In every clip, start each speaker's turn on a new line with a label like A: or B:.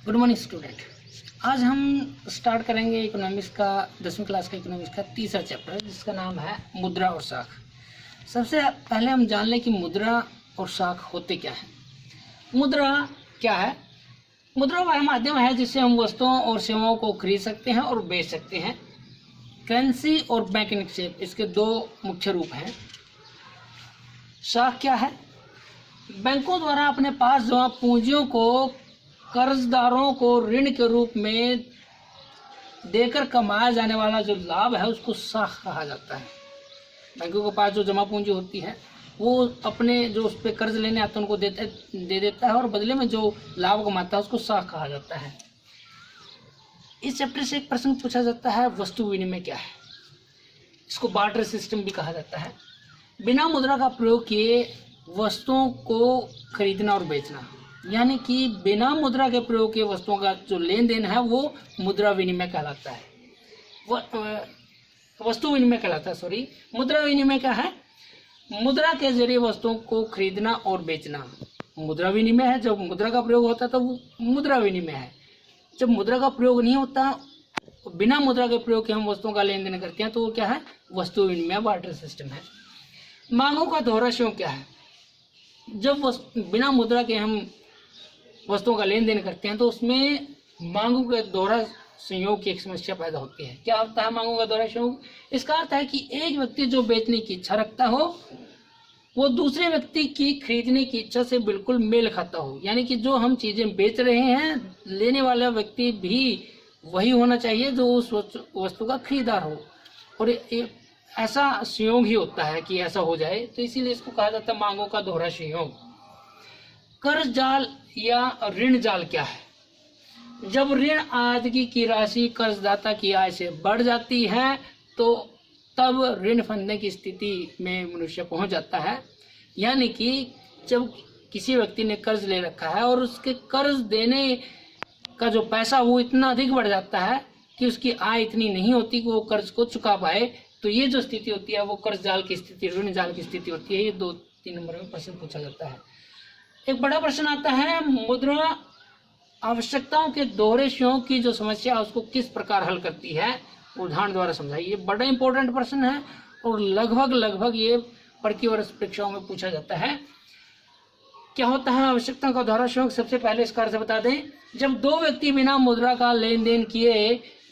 A: Good morning student. आज हम start करेंगे इकोनॉमिक्स का 10वीं क्लास का इकोनॉमिक्स का तीसरा चैप्टर जिसका नाम है मुद्रा और साख। सबसे पहले हम जान लें कि मुद्रा और साख होते क्या हैं। मुद्रा क्या है? मुद्रा वह माध्यम है जिससे हम वस्तुओं और सेवाओं को खरीद सकते हैं और बेच सकते हैं। करेंसी और बैंक निक्षेप इसके दो मुख्य रूप हैं। साख क्या है? बैंकों द्वारा अपने पास जमा पूंजियों को कर्जदारों को ऋण के रूप में देकर कमाया जाने वाला जो लाभ है उसको साख कहा जाता है। बैंकों के पास जो जमा पूंजी होती है वो अपने जो उस पर कर्ज लेने आते हैं उनको दे देता है और बदले में जो लाभ कमाता है उसको साख कहा जाता है। इस चैप्टर से एक प्रश्न पूछा जाता है, वस्तु विनिमय क्या है? इसको बार्टर सिस्टम भी कहा जाता है। बिना मुद्रा का प्रयोग किए वस्तुओं को खरीदना और बेचना, यानी कि बिना मुद्रा के प्रयोग के वस्तुओं का जो लेन देन है वो मुद्रा विनिमय कहलाता है। वस्तु विनिमय कहलाता है, सॉरी। मुद्रा विनिमय क्या है? मुद्रा के जरिए वस्तुओं को खरीदना और बेचना मुद्रा विनिमय है। जब मुद्रा का प्रयोग होता है तो वो मुद्रा विनिमय है। जब मुद्रा का प्रयोग नहीं होता, बिना मुद्रा के प्रयोग के हम वस्तुओं का लेन देन करते हैं तो वो क्या है? वस्तु विनिमय, बार्टर सिस्टम है। मांगों का दोहरा संयोग क्या है? जब बिना मुद्रा के हम वस्तुओं का लेन देन करते हैं तो उसमें मांगों के दोहरा संयोग की एक समस्या पैदा होती है। क्या होता है मांगों का दोहरा संयोग? इसका अर्थ है कि एक व्यक्ति जो बेचने की इच्छा रखता हो वो दूसरे व्यक्ति की खरीदने की इच्छा से बिल्कुल मेल खाता हो, यानी कि जो हम चीजें बेच रहे हैं लेने वाला व्यक्ति भी वही होना चाहिए जो उस वस्तु का खरीदार हो, और ऐसा संयोग ही होता है कि ऐसा हो जाए, तो इसीलिए इसको कहा जाता है मांगों का दोहरा संयोग। कर्ज जाल या ऋण जाल क्या है? जब ऋण आदि की राशि कर्जदाता की आय से बढ़ जाती है तो तब ऋण फंदने की स्थिति में मनुष्य पहुंच जाता है। यानी कि जब किसी व्यक्ति ने कर्ज ले रखा है और उसके कर्ज देने का जो पैसा वो इतना अधिक बढ़ जाता है कि उसकी आय इतनी नहीं होती कि वो कर्ज को चुका पाए, तो ये जो स्थिति होती है वो कर्ज जाल की स्थिति, ऋण जाल की स्थिति होती है। ये 2-3 नंबर में प्रश्न पूछा जाता है। एक बड़ा प्रश्न आता है, मुद्रा आवश्यकताओं के दोहरे संयोग की जो समस्या है उसको किस प्रकार हल करती है? उदाहरण द्वारा समझाइए। ये बड़ा इंपॉर्टेंट प्रश्न है और लगभग ये प्रतिवर्ष परीक्षाओं में पूछा जाता है। क्या होता है आवश्यकताओं का दोहरा संयोग? सबसे पहले इसका अर्थ बता दें। जब दो व्यक्ति बिना मुद्रा का लेन देन किए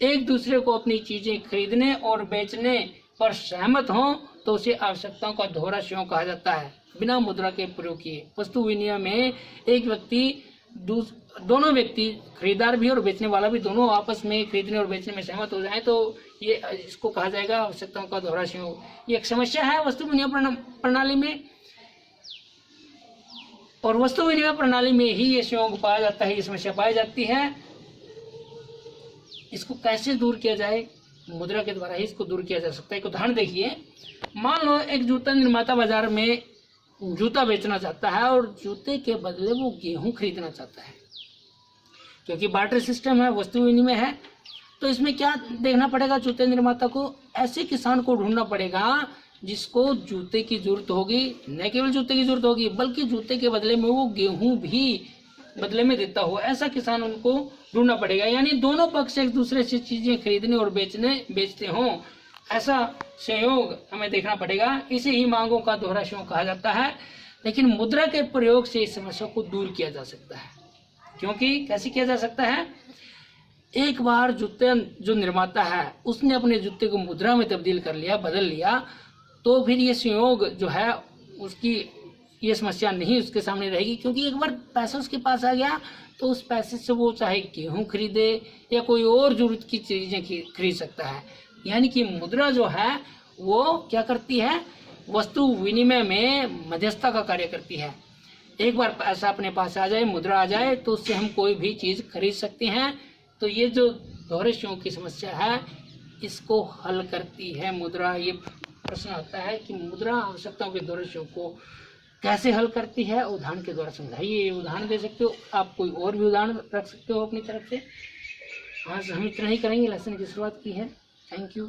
A: एक दूसरे को अपनी चीजें खरीदने और बेचने पर सहमत हों तो उसे आवश्यकताओं का दोहरा संयोग कहा जाता है। बिना मुद्रा के प्रयोग किए वस्तु विनिमय में एक व्यक्ति दोनों व्यक्ति, खरीदार भी और बेचने वाला भी, दोनों आपस में खरीदने और बेचने में सहमत हो जाए तो ये इसको कहा जाएगा आवश्यकताओं का दोहरा संयोग। ये एक समस्या है वस्तु विनिमय प्रणाली में, और वस्तु विनिमय प्रणाली में ही ये संयोग पाया जाता है, ये समस्या पाई जाती है। इसको कैसे दूर किया जाए? मुद्रा के द्वारा ही इसको दूर किया जा सकता है। एक उदाहरण देखिए। मान लो एक जूता निर्माता बाजार में जूता बेचना चाहता है और जूते के बदले वो गेहूं खरीदना चाहता है। क्योंकि बार्टर सिस्टम है, वस्तु विनिमय है, तो इसमें क्या देखना पड़ेगा? जूते निर्माता को ऐसे किसान को ढूंढना पड़ेगा जिसको जूते की जरूरत होगी। न केवल जूते की जरूरत होगी बल्कि जूते के बदले में वो गेहूं भी बदले में देता हो, ऐसा किसान उनको ढूंढना पड़ेगा। यानी दोनों पक्ष एक दूसरे से चीजें खरीदने और बेचते हों, ऐसा संयोग हमें देखना पड़ेगा। इसे ही मांगों का दोहरा संयोग कहा जाता है। लेकिन मुद्रा के प्रयोग से इस समस्या को दूर किया जा सकता है। क्योंकि कैसे किया जा सकता है? एक बार जूते जो निर्माता है उसने अपने जूते को मुद्रा में तब्दील कर लिया, बदल लिया, तो फिर ये संयोग जो है उसकी ये समस्या नहीं उसके सामने रहेगी। क्योंकि एक बार पैसा उसके पास आ गया तो उस पैसे से वो चाहे गेहूं खरीदे या कोई और जरूरत की चीजें खरीद सकता है। यानी कि मुद्रा जो है वो क्या करती है? वस्तु विनिमय में मध्यस्थता का कार्य करती है। एक बार पैसा अपने पास आ जाए, मुद्रा आ जाए, तो उससे हम कोई भी चीज खरीद सकते हैं। तो ये जो दोहरे संयोग की समस्या है इसको हल करती है मुद्रा। ये प्रश्न आता है कि मुद्रा आवश्यकताओं के दोहरे संयोग को कैसे हल करती है? उदाहरण के द्वारा समझाइए। उदाहरण दे सकते हो, आप कोई और भी उदाहरण रख सकते हो अपनी तरफ से। आज हम इतना ही करेंगे, लेसन की शुरुआत की है। Thank you.